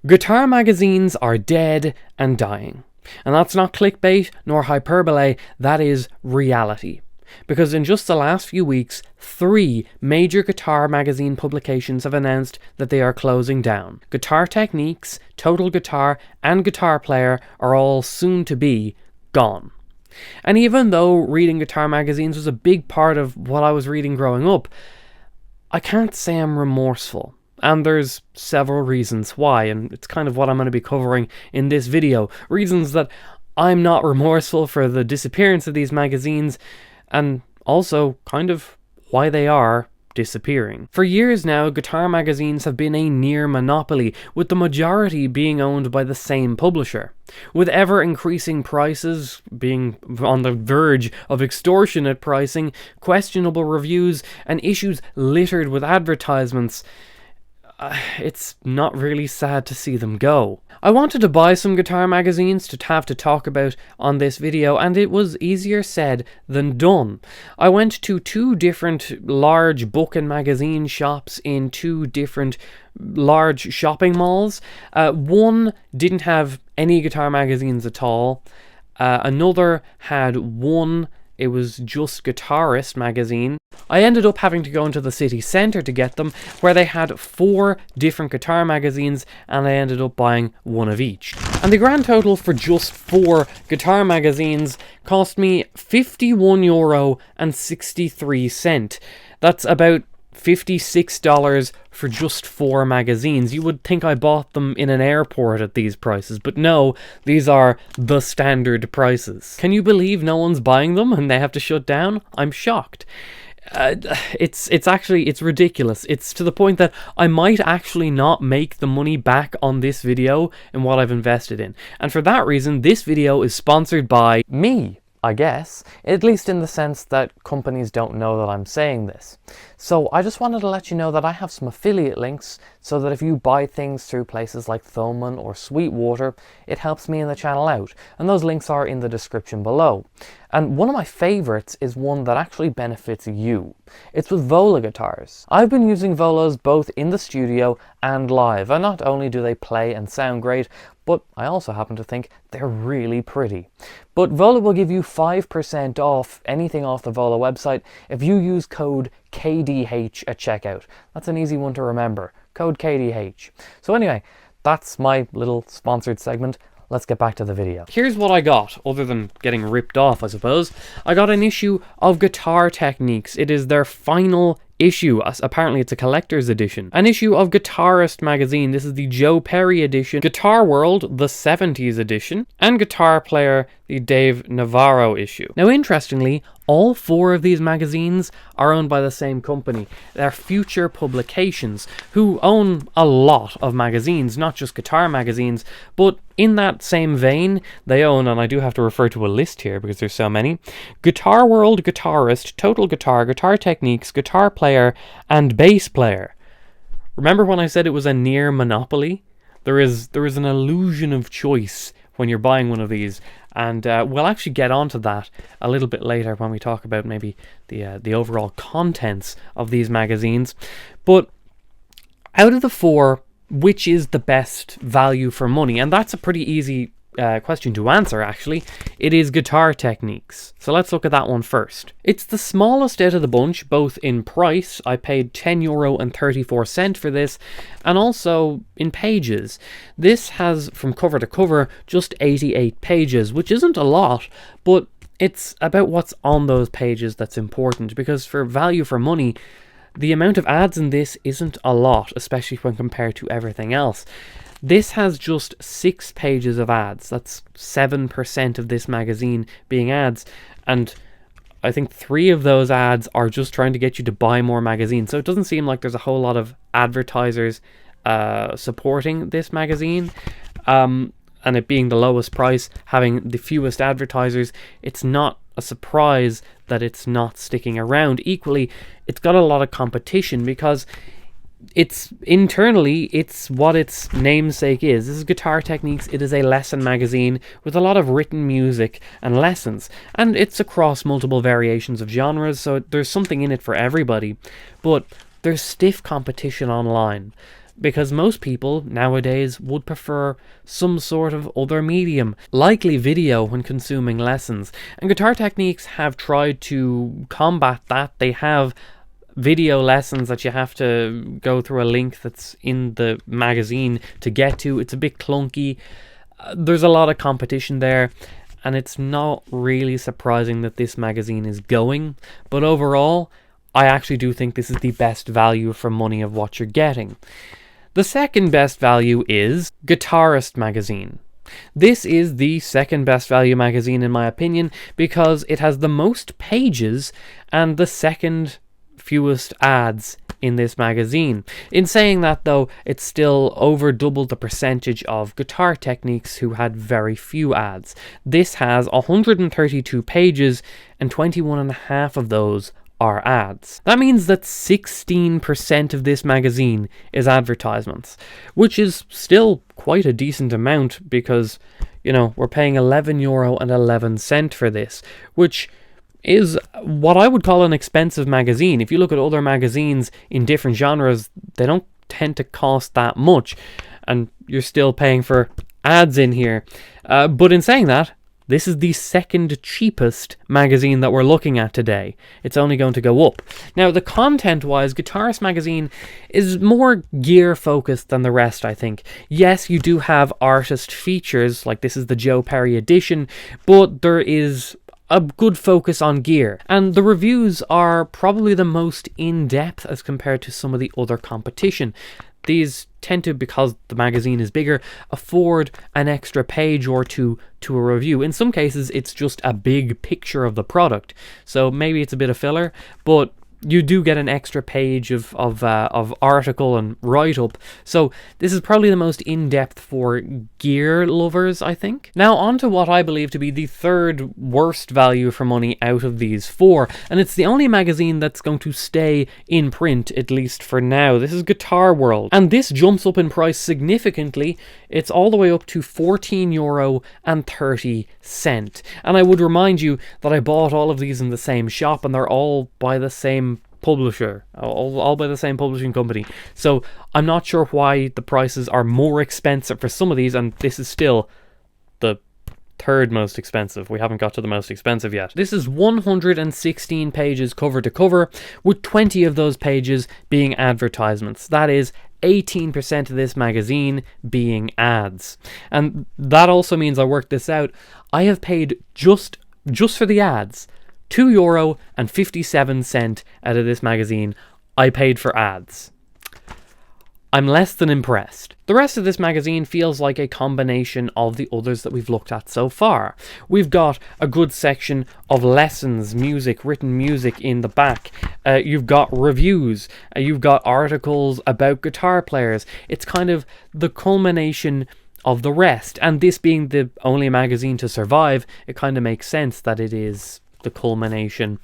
Guitar magazines are dead and dying. And that's not clickbait nor hyperbole, that is reality. Because in just the last few weeks, 3 major guitar magazine publications have announced that they are closing down. Guitar Techniques, Total Guitar, and Guitar Player are all soon to be gone. And even though reading guitar magazines was a big part of what I was reading growing up, I can't say I'm remorseful. And there's several reasons why, and it's kind of what I'm going to be covering in this video. Reasons that I'm not remorseful for the disappearance of these magazines, and also kind of why they are disappearing. For years now, guitar magazines have been a near monopoly, with the majority being owned by the same publisher. With ever-increasing prices being on the verge of extortionate pricing, questionable reviews, and issues littered with advertisements, it's not really sad to see them go. I wanted to buy some guitar magazines to have to talk about on this video, and it was easier said than done. I went to 2 different large book and magazine shops in 2 different large shopping malls. One didn't have any guitar magazines at all. Another had one. It was just Guitarist magazine. I ended up having to go into the city centre to get them, where they had 4 different guitar magazines, and I ended up buying one of each. And the grand total for just 4 guitar magazines cost me €51.63. That's about $56 for just 4 magazines. You would think I bought them in an airport at these prices, but no, these are the standard prices. Can you believe no one's buying them and they have to shut down? I'm shocked. It's ridiculous. It's to the point that I might actually not make the money back on this video and what I've invested in. And for that reason, this video is sponsored by me, I guess, at least in the sense that companies don't know that I'm saying this. So I just wanted to let you know that I have some affiliate links so that if you buy things through places like Thomann or Sweetwater, it helps me and the channel out. And those links are in the description below. And one of my favorites is one that actually benefits you. It's with Vola guitars. I've been using Volas both in the studio and live, and not only do they play and sound great, but I also happen to think they're really pretty. But Vola will give you 5% off anything off the Vola website if you use code KDH at checkout. That's an easy one to remember. Code KDH. So anyway, that's my little sponsored segment. Let's get back to the video. Here's what I got, other than getting ripped off, I suppose. I got an issue of Guitar Techniques. It is their final issue. Apparently it's a collector's edition. An issue of Guitarist magazine. This is the Joe Perry edition. Guitar World, the 70s edition. And Guitar Player, the Dave Navarro issue. Now, interestingly, all 4 of these magazines are owned by the same company. They're Future Publications, who own a lot of magazines, not just guitar magazines, but in that same vein, they own, and I do have to refer to a list here because there's so many, Guitar World, Guitarist, Total Guitar, Guitar Techniques, Guitar Player, and Bass Player. Remember when I said it was a near monopoly? There is an illusion of choice when you're buying one of these, and we'll actually get onto that a little bit later when we talk about maybe the overall contents of these magazines. But out of the 4, which is the best value for money? And that's a pretty easy question to answer, actually. It is Guitar Techniques. So let's look at that one first. It's the smallest out of the bunch, both in price. I paid €10.34 for this, and also in pages. This has, from cover to cover, just 88 pages, which isn't a lot, but it's about what's on those pages that's important, because for value for money, the amount of ads in this isn't a lot, especially when compared to everything else. This has just 6 pages of ads. That's 7% of this magazine being ads. And I think 3 of those ads are just trying to get you to buy more magazines. So it doesn't seem like there's a whole lot of advertisers supporting this magazine. And it being the lowest price, having the fewest advertisers, it's not a surprise that it's not sticking around. Equally, it's got a lot of competition because it's internally, it's what its namesake is. This is Guitar Techniques. It is a lesson magazine with a lot of written music and lessons, and it's across multiple variations of genres, so there's something in it for everybody. But there's stiff competition online. because most people nowadays would prefer some sort of other medium, likely video, when consuming lessons. And Guitar Techniques have tried to combat that. They have video lessons that you have to go through a link that's in the magazine to get to. It's a bit clunky. There's a lot of competition there, and it's not really surprising that this magazine is going. But overall, I actually do think this is the best value for money of what you're getting. The second best value is Guitarist magazine. This is the second best value magazine in my opinion, because it has the most pages and the second fewest ads in this magazine. In saying that though, it's still over double the percentage of Guitar Techniques, who had very few ads. This has 132 pages and 21.5 of those are ads. That means that 16% of this magazine is advertisements, which is still quite a decent amount, because, you know, we're paying €11.11 for this, which is what I would call an expensive magazine. If you look at other magazines in different genres, they don't tend to cost that much, and you're still paying for ads in here. But in saying that, this is the second cheapest magazine that we're looking at today. It's only going to go up. Now, the content-wise, Guitarist magazine is more gear-focused than the rest, I think. Yes, you do have artist features, like this is the Joe Perry edition, but there is a good focus on gear, and the reviews are probably the most in-depth as compared to some of the other competition. These tend to, because the magazine is bigger, afford an extra page or two to a review. In some cases, it's just a big picture of the product, so maybe it's a bit of filler, but you do get an extra page of article and write-up. So this is probably the most in-depth for gear lovers, I think. Now on to what I believe to be the third worst value for money out of these four, and it's the only magazine that's going to stay in print, at least for now. This is Guitar World, and this jumps up in price significantly. It's all the way up to €14.30. And I would remind you that I bought all of these in the same shop, and they're all by the same publisher, all by the same publishing company. So I'm not sure why the prices are more expensive for some of these, and this is still the third most expensive. We haven't got to the most expensive yet. This is 116 pages cover to cover, with 20 of those pages being advertisements. That is 18% of this magazine being ads. And that also means, I worked this out, I have paid just for the ads €2.57 out of this magazine. I paid for ads. I'm less than impressed. The rest of this magazine feels like a combination of the others that we've looked at so far. We've got a good section of lessons, music, written music in the back. You've got reviews. You've got articles about guitar players. It's kind of the culmination of the rest. And this being the only magazine to survive, it kind of makes sense that it is the culmination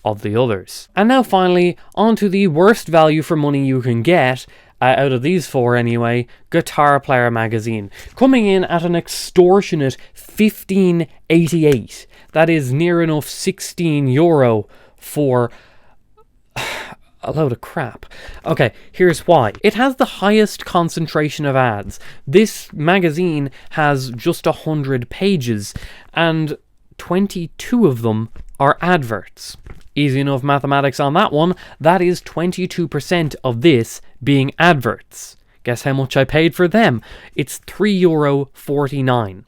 of the others. And now finally, on to the worst value for money you can get, out of these four anyway, Guitar Player magazine, coming in at an extortionate $15.88. That is near enough €16 for a load of crap. Okay, here's why. It has the highest concentration of ads. This magazine has just 100 pages, and 22 of them are adverts. Easy enough mathematics on that one. That is 22% of this being adverts. Guess how much I paid for them? It's €3.49.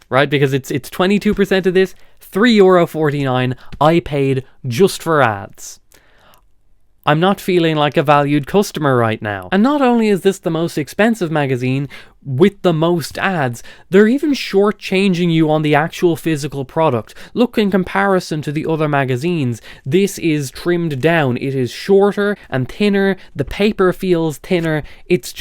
Right? Because it's 22% of this, €3.49 I paid just for ads. I'm not feeling like a valued customer right now. And not only is this the most expensive magazine with the most ads, they're even shortchanging you on the actual physical product. Look, in comparison to the other magazines, this is trimmed down. It is shorter and thinner. The paper feels thinner. It's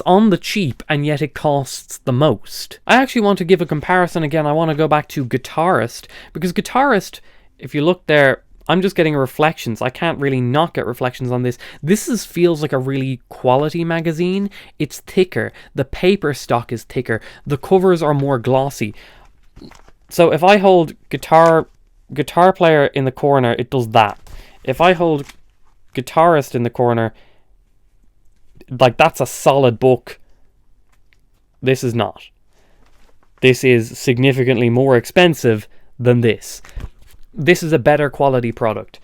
on the cheap, and yet it costs the most. I actually want to give a comparison again. I want to go back to Guitarist, because Guitarist, if you look there, I'm just getting reflections. I can't really not get reflections on this. This feels like a really quality magazine. It's thicker. The paper stock is thicker. The covers are more glossy. So if I hold Guitar Player in the corner, it does that. If I hold Guitarist in the corner, like, that's a solid book. This is not. This is significantly more expensive than this. This is a better quality product.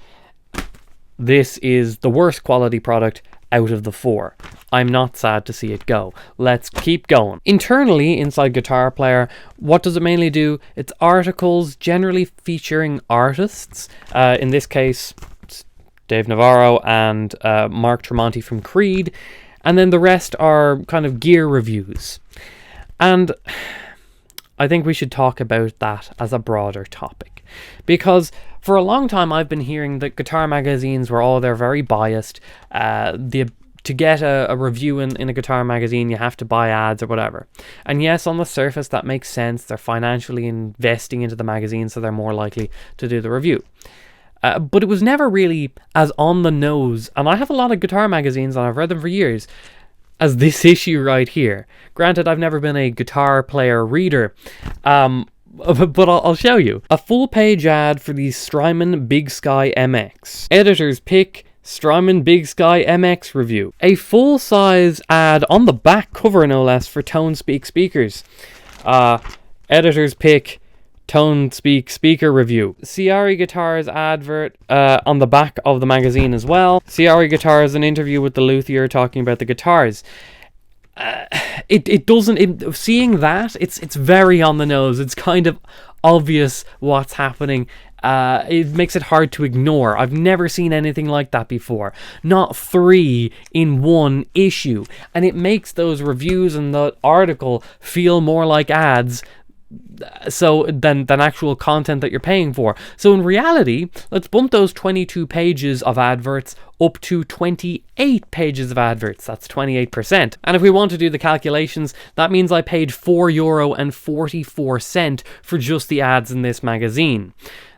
This is the worst quality product out of the 4. I'm not sad to see it go. Let's keep going. Internally, inside Guitar Player, what does it mainly do? It's articles generally featuring artists. In this case, it's Dave Navarro and Mark Tremonti from Creed. And then the rest are kind of gear reviews. And I think we should talk about that as a broader topic. Because for a long time I've been hearing that guitar magazines were, they're very biased. To get a review in a guitar magazine, you have to buy ads or whatever. And yes, on the surface that makes sense. They're financially investing into the magazine, so they're more likely to do the review. But it was never really as on the nose. And I have a lot of guitar magazines and I've read them for years, as this issue right here. Granted, I've never been a Guitar Player reader, but I'll show you. A full-page ad for the Strymon Big Sky MX. Editor's pick, Strymon Big Sky MX review. A full-size ad on the back cover, no less, for Tone Speak speakers. Editor's pick, Tone Speak speaker review. Ciari Guitars advert on the back of the magazine as well. Ciari Guitars, an interview with the luthier talking about the guitars. Seeing that, it's very on the nose. It's kind of obvious what's happening. It makes it hard to ignore. I've never seen anything like that before. Not 3 in one issue. And it makes those reviews and the article feel more like ads than actual content that you're paying for. So in reality, let's bump those 22 pages of adverts up to 28 pages of adverts. That's 28%. And if we want to do the calculations, that means I paid €4.44 for just the ads in this magazine.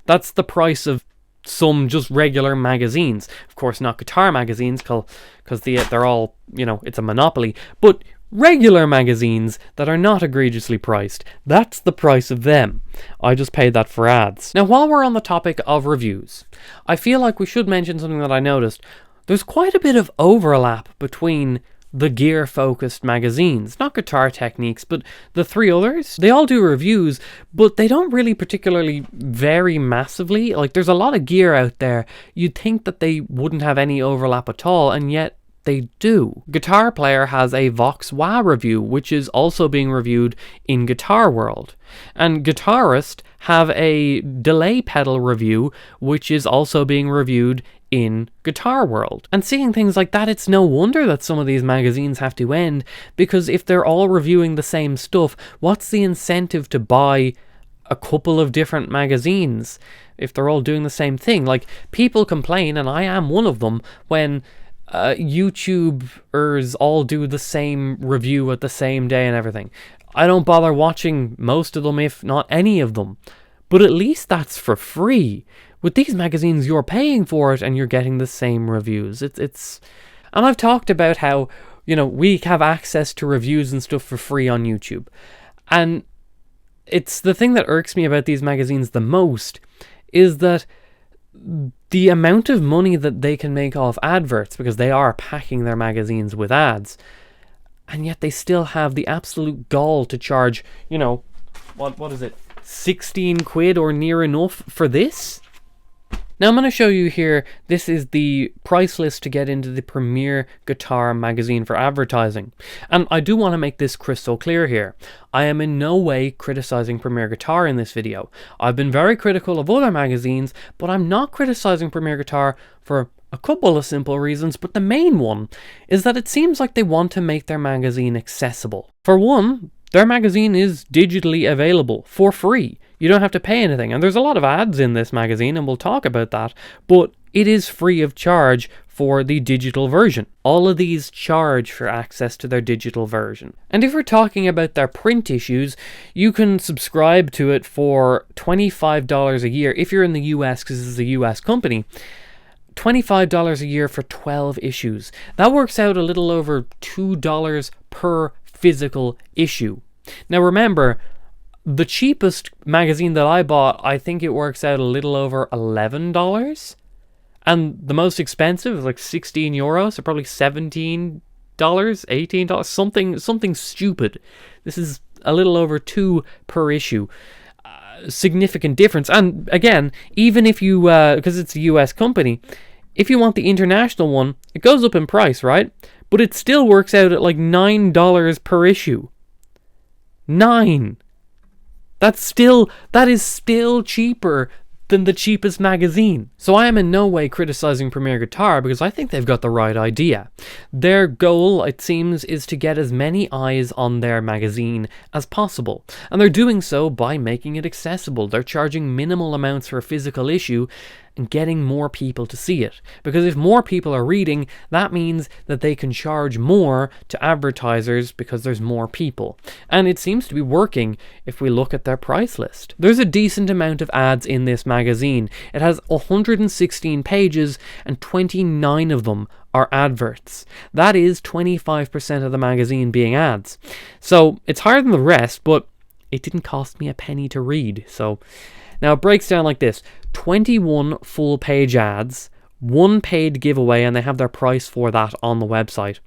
That's the price of some just regular magazines. Of course, not guitar magazines, because they're all, it's a monopoly. But regular magazines that are not egregiously priced, that's the price of them. I just paid that for ads. Now, while we're on the topic of reviews, I feel like we should mention something that I noticed. There's quite a bit of overlap between the gear-focused magazines, not Guitar Techniques, but the 3 others. They all do reviews, but they don't really particularly vary massively. Like, there's a lot of gear out there. You'd think that they wouldn't have any overlap at all, and yet they do. Guitar Player has a Vox Wah review, which is also being reviewed in Guitar World. And Guitarist have a delay pedal review, which is also being reviewed in Guitar World. And seeing things like that, it's no wonder that some of these magazines have to end, because if they're all reviewing the same stuff, what's the incentive to buy a couple of different magazines if they're all doing the same thing? Like, people complain, and I am one of them, when YouTubers all do the same review at the same day and everything. I don't bother watching most of them, if not any of them. But at least that's for free. With these magazines, you're paying for it and you're getting the same reviews. It's and I've talked about how, we have access to reviews and stuff for free on YouTube. And it's the thing that irks me about these magazines the most is that the amount of money that they can make off adverts, because they are packing their magazines with ads, and yet they still have the absolute gall to charge, what is it, 16 quid or near enough for this? Now I'm going to show you here, this is the price list to get into the Premier Guitar magazine for advertising. And I do want to make this crystal clear here. I am in no way criticizing Premier Guitar in this video. I've been very critical of other magazines, but I'm not criticizing Premier Guitar for a couple of simple reasons, but the main one is that it seems like they want to make their magazine accessible. For one, their magazine is digitally available for free. You don't have to pay anything, and there's a lot of ads in this magazine, and we'll talk about that, but it is free of charge for the digital version. All of these charge for access to their digital version. And if we're talking about their print issues, you can subscribe to it for $25 a year if you're in the US, because this is a US company. $25 a year for 12 issues. That works out a little over $2 per physical issue. Now remember, the cheapest magazine that I bought, I think it works out a little over $11. And the most expensive is like €16, so probably 17 $18, something stupid. This is a little over $2 per issue. Significant difference. And again, even if you, because it's a US company, if you want the international one, it goes up in price, right? But it still works out at like $9 per issue. $9. That is still cheaper than the cheapest magazine. So I am in no way criticizing Premier Guitar, because I think they've got the right idea. Their goal, it seems, is to get as many eyes on their magazine as possible. And they're doing so by making it accessible. They're charging minimal amounts for a physical issue and getting more people to see it. Because if more people are reading, that means that they can charge more to advertisers because there's more people. And it seems to be working if we look at their price list. There's a decent amount of ads in this magazine. It has 116 pages and 29 of them are adverts. That is 25% of the magazine being ads. So it's higher than the rest, but it didn't cost me a penny to read. So now it breaks down like this: 21 full page ads, 1 paid giveaway, and they have their price for that on the website,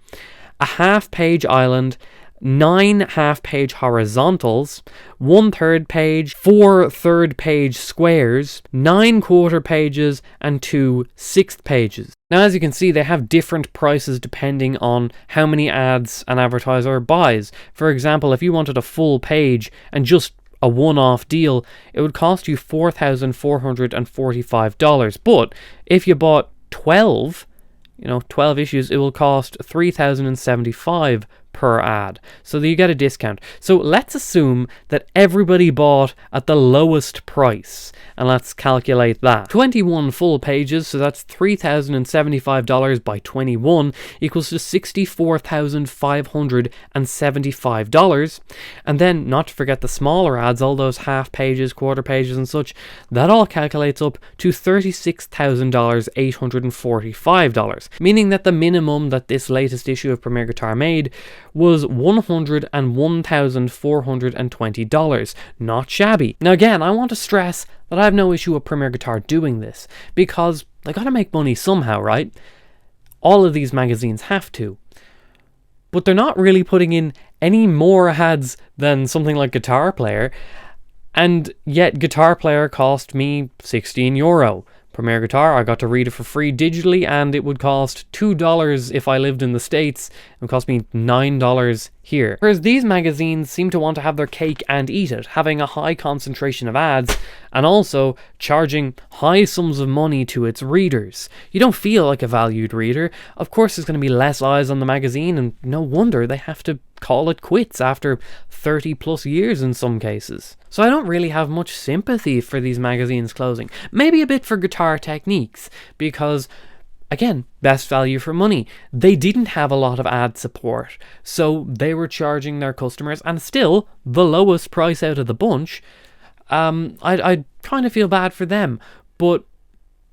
a half page island, 9 half page horizontals, 1 third page, 4 third page squares, 9 quarter pages, and 2 sixth pages. Now, as you can see, they have different prices depending on how many ads an advertiser buys. For example, if you wanted a full page and just a one-off deal, it would cost you $4,445. But if you bought 12 issues, it will cost $3,075 per ad. So you get a discount. So let's assume that everybody bought at the lowest price, and let's calculate that. 21 full pages, so that's $3,075 by 21 equals to $64,575. And then, not to forget the smaller ads, all those half pages, quarter pages and such, that all calculates up to $36,845, meaning that the minimum that this latest issue of Premier Guitar made was $101,420. Not shabby. Now again, I want to stress that I have no issue with Premier Guitar doing this, because they gotta make money somehow, right? All of these magazines have to. But they're not really putting in any more ads than something like Guitar Player, and yet Guitar Player cost me €16. Premier Guitar, I got to read it for free digitally, and it would cost $2 if I lived in the States. It would cost me $9 here. Whereas these magazines seem to want to have their cake and eat it, having a high concentration of ads and also charging high sums of money to its readers. You don't feel like a valued reader. Of course there's going to be less eyes on the magazine, and no wonder they have to call it quits after 30 plus years in some cases. So I don't really have much sympathy for these magazines closing. Maybe a bit for Guitar Techniques, because again, best value for money. They didn't have a lot of ad support, so they were charging their customers, and still the lowest price out of the bunch. I kind of feel bad for them, but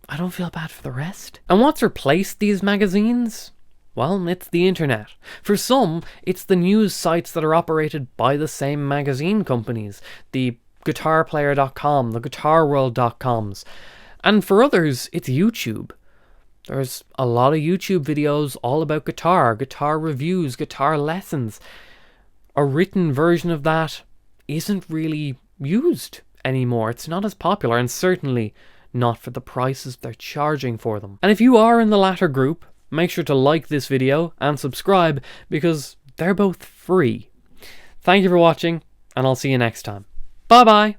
I don't feel bad for the rest. And what's replaced these magazines? Well, it's the internet. For some, it's the news sites that are operated by the same magazine companies, the guitarplayer.com, the guitarworld.coms. And for others, it's YouTube. There's a lot of YouTube videos all about guitar reviews, guitar lessons. A written version of that isn't really used anymore. It's not as popular, and certainly not for the prices they're charging for them. And if you are in the latter group, make sure to like this video and subscribe, because they're both free. Thank you for watching, and I'll see you next time. Bye bye!